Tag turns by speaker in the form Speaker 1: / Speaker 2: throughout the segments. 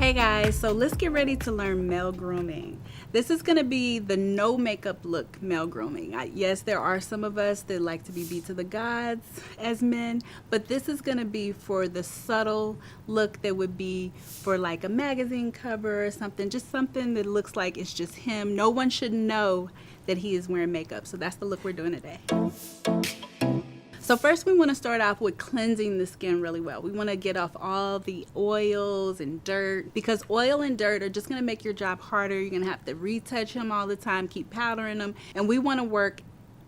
Speaker 1: Hey guys, so let's get ready to learn male grooming. This is going to be the no makeup look male grooming. Yes, there are some of us that like to be beat to the gods as men, but this is going to be for the subtle look that would be for like a magazine cover or something, just something that looks like it's just him. No one should know that he is wearing makeup. So that's the look we're doing today. So first we want to start off with cleansing the skin really well. We want to get off all the oils and dirt, because oil and dirt are just going to make your job harder. You're going to have to retouch them all the time, keep powdering them, and we want to work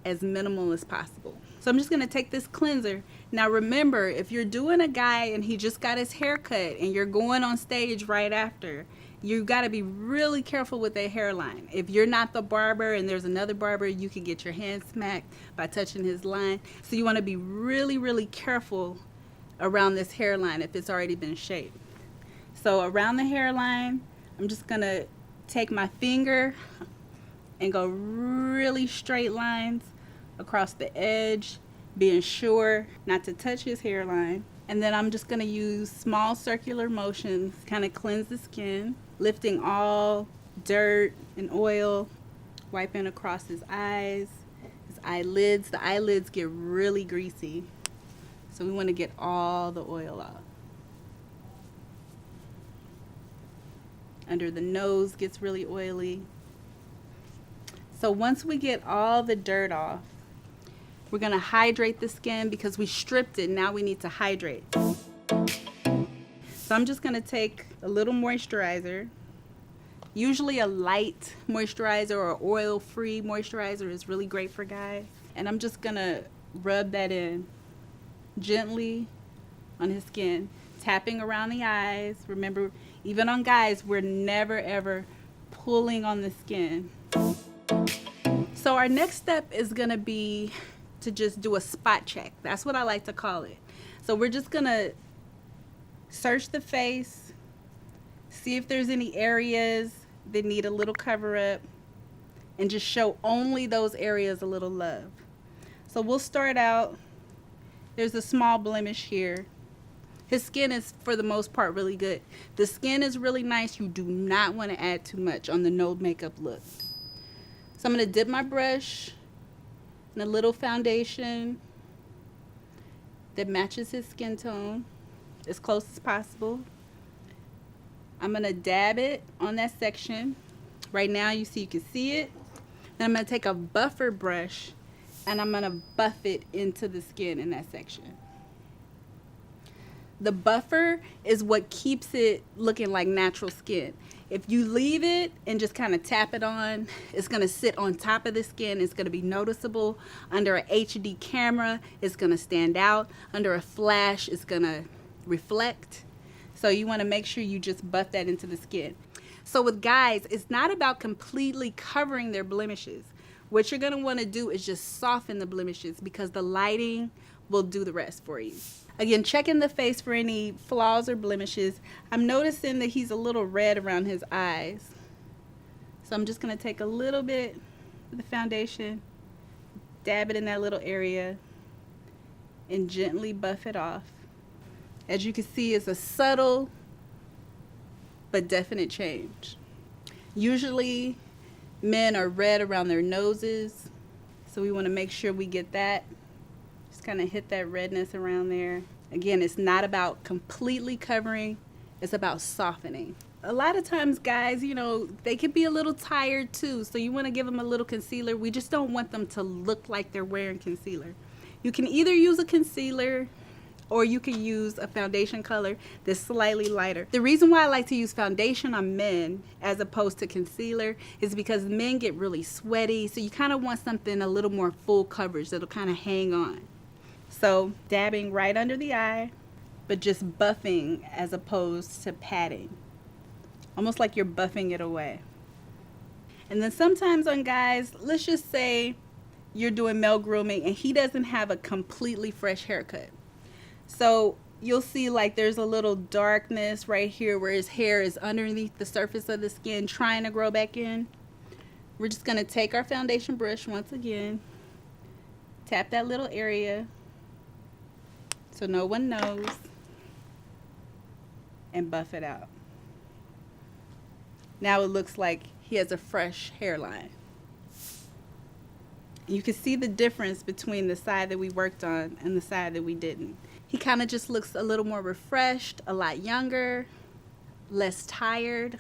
Speaker 1: as minimal as possible. So I'm just going to take this cleanser. Now remember, if you're doing a guy and he just got his hair cut and you're going on stage right after, you got to be really careful with that hairline. If you're not the barber and there's another barber, you could get your hand smacked by touching his line. So you want to be really, really careful around this hairline if it's already been shaved. So around the hairline, I'm just going to take my finger and go really straight lines across the edge, being sure not to touch his hairline. And then I'm just going to use small circular motions, kind of cleanse the skin, lifting all dirt and oil, wiping across his eyes, his eyelids. The eyelids get really greasy, so we want to get all the oil off. Under the nose gets really oily. So once we get all the dirt off, we're going to hydrate the skin because we stripped it. Now we need to hydrate. So I'm just going to take a little moisturizer. Usually a light moisturizer or oil-free moisturizer is really great for guys. And I'm just going to rub that in gently on his skin, tapping around the eyes. Remember, even on guys, we're never ever pulling on the skin. So our next step is going to be to just do a spot check. That's what I like to call it. So we're just gonna search the face, see if there's any areas that need a little cover up, and just show only those areas a little love. So we'll start out, there's a small blemish here. His skin is for the most part really good. The skin is really nice. You do not want to add too much on the no makeup look. So I'm gonna dip my brush and a little foundation that matches his skin tone as close as possible. I'm going to dab it on that section. Right now you can see it. Then I'm going to take a buffer brush and I'm going to buff it into the skin in that section. The buffer is what keeps it looking like natural skin. If you leave it and just kind of tap it on, it's going to sit on top of the skin. It's going to be noticeable. Under an HD camera, it's going to stand out. Under a flash, it's going to reflect. So you want to make sure you just buff that into the skin. So with guys, it's not about completely covering their blemishes. What you're going to want to do is just soften the blemishes, because the lighting will do the rest for you. Again, checking the face for any flaws or blemishes. I'm noticing that he's a little red around his eyes. So I'm just going to take a little bit of the foundation, dab it in that little area, and gently buff it off. As you can see, it's a subtle but definite change. Usually men are red around their noses, so we want to make sure we get that. Just kind of hit that redness around there. Again, it's not about completely covering, it's about softening. A lot of times guys, they can be a little tired too, so you want to give them a little concealer. We just don't want them to look like they're wearing concealer. You can either use a concealer or you can use a foundation color that's slightly lighter. The reason why I like to use foundation on men as opposed to concealer is because men get really sweaty, so you kind of want something a little more full coverage that'll kind of hang on. So dabbing right under the eye, but just buffing as opposed to patting. Almost like you're buffing it away. And then sometimes on guys, let's just say you're doing male grooming and he doesn't have a completely fresh haircut. So you'll see like there's a little darkness right here where his hair is underneath the surface of the skin trying to grow back in. We're just going to take our foundation brush once again, tap that little area so no one knows, and buff it out. Now it looks like he has a fresh hairline. You can see the difference between the side that we worked on and the side that we didn't. He kind of just looks a little more refreshed, a lot younger, less tired,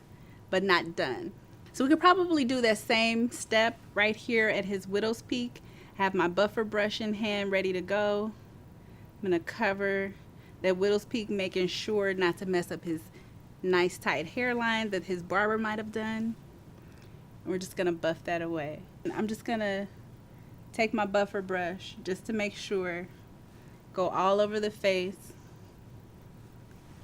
Speaker 1: but not done. So we could probably do that same step right here at his widow's peak. Have my buffer brush in hand ready to go. I'm going to cover that widow's peak, making sure not to mess up his nice tight hairline that his barber might have done. And we're just going to buff that away. I'm just going to take my buffer brush just to make sure, go all over the face,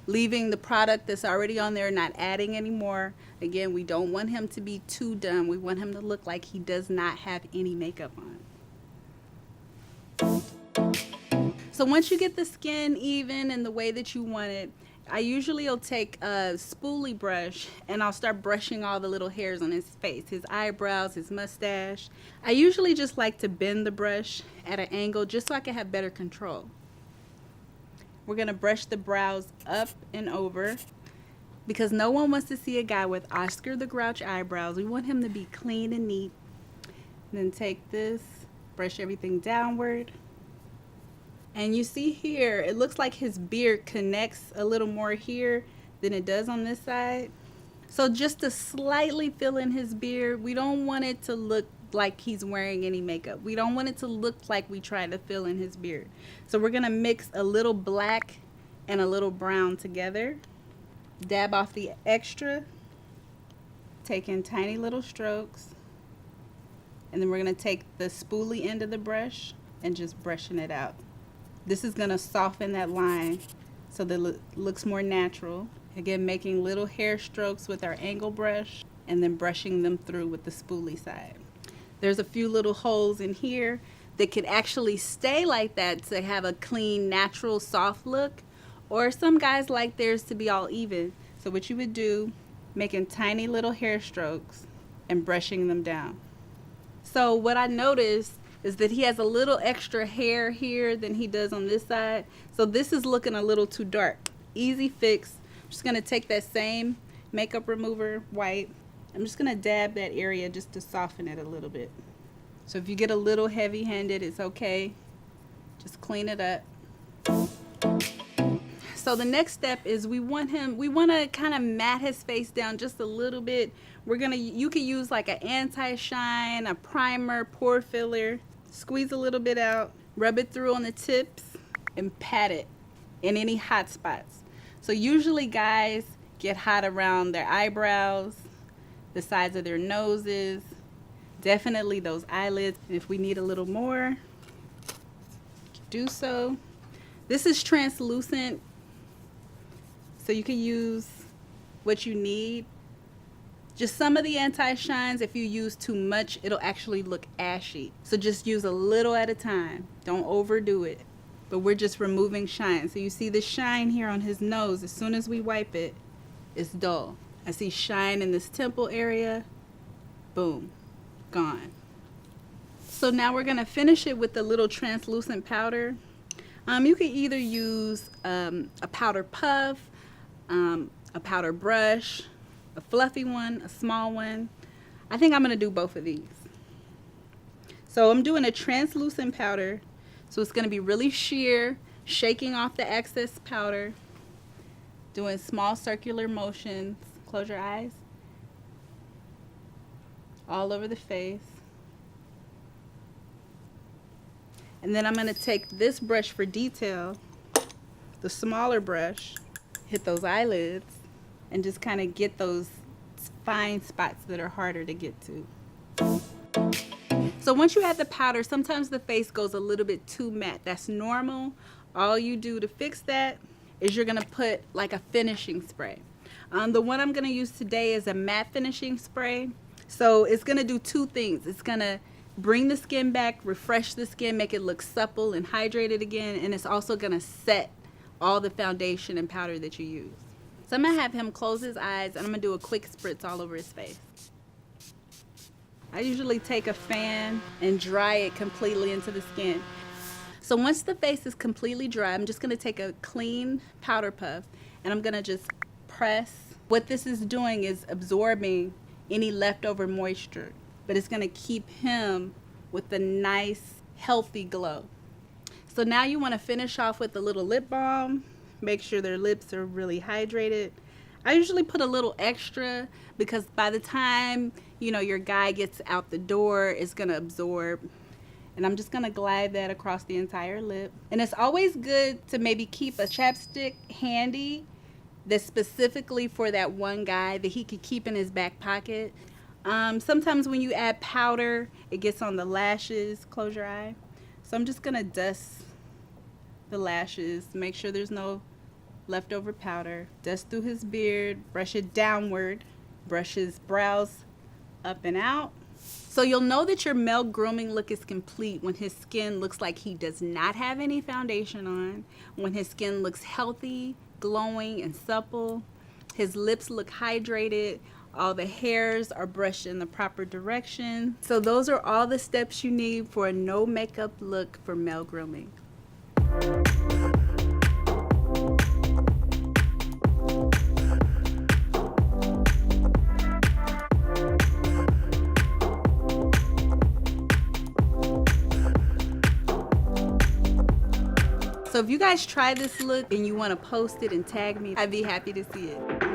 Speaker 1: leaving the product that's already on there, not adding anymore. Again, we don't want him to be too done. We want him to look like he does not have any makeup on. So once you get the skin even and the way that you want it, I usually will take a spoolie brush and I'll start brushing all the little hairs on his face, his eyebrows, his mustache. I usually just like to bend the brush at an angle just so I can have better control. We're going to brush the brows up and over because no one wants to see a guy with Oscar the Grouch eyebrows. We want him to be clean and neat. And then take this, brush everything downward. And you see here, it looks like his beard connects a little more here than it does on this side. So just to slightly fill in his beard, we don't want it to look like he's wearing any makeup. We don't want it to look like we try to fill in his beard. So we're gonna mix a little black and a little brown together. Dab off the extra, take in tiny little strokes, and then we're gonna take the spoolie end of the brush and just brushing it out. This is going to soften that line so that it looks more natural. Again, making little hair strokes with our angle brush and then brushing them through with the spoolie side. There's a few little holes in here that could actually stay like that to have a clean, natural, soft look. Or some guys like theirs to be all even. So what you would do, making tiny little hair strokes and brushing them down. So what I noticed is that he has a little extra hair here than he does on this side. So this is looking a little too dark. Easy fix. I'm just going to take that same makeup remover, white. I'm just going to dab that area just to soften it a little bit. So if you get a little heavy-handed, it's okay. Just clean it up. So the next step is we want to kind of matte his face down just a little bit. You could use like an anti-shine, a primer, pore filler. Squeeze a little bit out, rub it through on the tips, and pat it in any hot spots. So usually guys get hot around their eyebrows, the sides of their noses, definitely those eyelids. If we need a little more, do so. This is translucent, so you can use what you need. Just some of the anti-shines, if you use too much, it'll actually look ashy. So just use a little at a time. Don't overdo it. But we're just removing shine. So you see the shine here on his nose. As soon as we wipe it, it's dull. I see shine in this temple area. Boom. Gone. So now we're going to finish it with a little translucent powder. You can either use a powder puff, a powder brush, a fluffy one, a small one. I think I'm going to do both of these. So I'm doing a translucent powder. So it's going to be really sheer, shaking off the excess powder, doing small circular motions. Close your eyes. All over the face. And then I'm going to take this brush for detail, the smaller brush, hit those eyelids, and just kind of get those fine spots that are harder to get to. So once you add the powder, sometimes the face goes a little bit too matte. That's normal. All you do to fix that is you're going to put like a finishing spray. The one I'm going to use today is a matte finishing spray. So it's going to do two things. It's going to bring the skin back, refresh the skin, make it look supple and hydrated again, and it's also going to set all the foundation and powder that you use. So I'm going to have him close his eyes, and I'm going to do a quick spritz all over his face. I usually take a fan and dry it completely into the skin. So once the face is completely dry, I'm just going to take a clean powder puff, and I'm going to just press What this is doing is absorbing any leftover moisture, but it's gonna keep him with a nice, healthy glow. So now you wanna finish off with a little lip balm. Make sure their lips are really hydrated. I usually put a little extra because by the time, you know, your guy gets out the door, it's gonna absorb. And I'm just gonna glide that across the entire lip. And it's always good to maybe keep a chapstick handy that's specifically for that one guy that he could keep in his back pocket. Sometimes when you add powder, it gets on the lashes. Close your eye. So I'm just gonna dust the lashes, make sure there's no leftover powder. Dust through his beard, brush it downward, brush his brows up and out. So you'll know that your male grooming look is complete when his skin looks like he does not have any foundation on, when his skin looks healthy, glowing, and supple, his lips look hydrated, all the hairs are brushed in the proper direction. So those are all the steps you need for a no makeup look for male grooming. So if you guys try this look and you want to post it and tag me, I'd be happy to see it.